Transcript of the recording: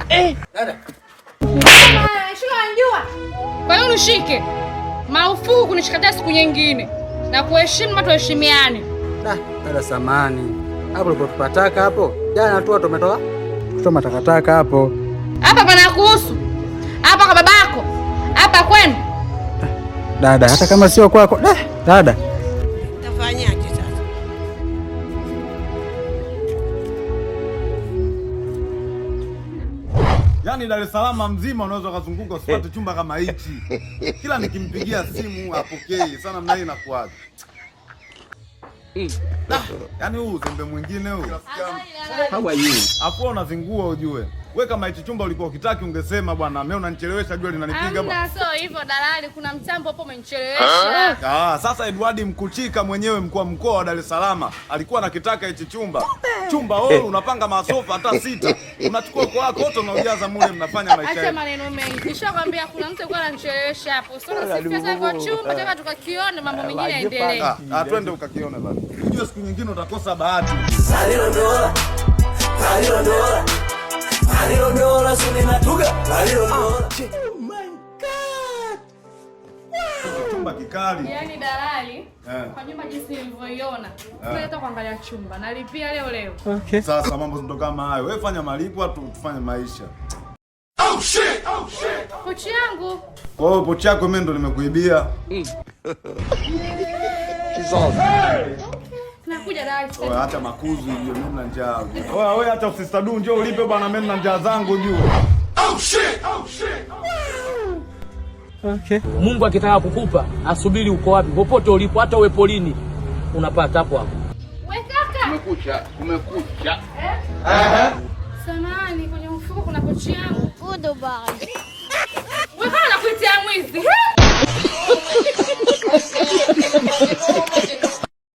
Dada. Shika njua. Kwa hiyo unishike. Marufuku kunishikatia siku nyingine. Na kuheshimu watu heshimiane. Dada samani. Hapo ulipopataka hapo. Jana tu watu wametoa. Kuchoma takataka hapo. Hapa pana kuhusu. Hapa kwa babako. Hapa kwenu. Dada, hata kama sio kwako. Dada. Utafanyaje sasa? Yaani Dar es Salaam mzima unaweza kuzunguka usipate chumba kama hichi. Kila nikimpigia simu hapokei. Sana mna hii inakuaje? Yaani huu uzembe mwingine huu. How are you? Hapo unazingua ujue. Wewe kama hichi chumba ulikuwa ukitaki ungesema bwana, mimi unanichelewesha jua linanipiga bwana. Hamna, sio hivyo dalali, kuna mtambo hapo umenichelewesha. Sasa Edward Mkuchika mwenyewe mkuu wa mkoa wa Dar es Salaam alikuwa anakitaka hichi chumba. Chumba unapanga masofa hata 6. Unachukua kwa wako wote unaujaza mule mnafanya maisha. Acha maneno mengi. Nishakwambia kuna mtu alikuwa ananichelewesha hapo. Sio sifia sasa kwa chumba, taka tukakione mambo mengine yaendelee. Twende ukakione bwana. Unajua siku nyingine utakosa bahati. Aliondola sunenatuga. Aliondola. Oh my God. Chumba kikali. Yaani dalali, kwa nyumba jinsi nilivyoiona, tunaleta kuangalia chumba. Nalipia leo. Okay. Sasa mambo ndo kama hayo. Wewe fanya malipo tufanye maisha. Oh shit. Pochi yangu. Kwa hiyo pochi yako mimi ndo nimekuibia. Nakuja dalali. Wewe acha makuzu hiyo, mimi na njaa. Wewe acha usistadu, njoo ulipe bwana, mimi na njaa zangu juu. Oh shit. Okay. Mungu akitaka kukupa, asubiri uko wapi. Popote ulipo, hata uwe polini, unapata hapo hapo. Wewe kaka. Kumekucha. Samahani, kwenye mfuko kuna pochi yangu. Goodbye.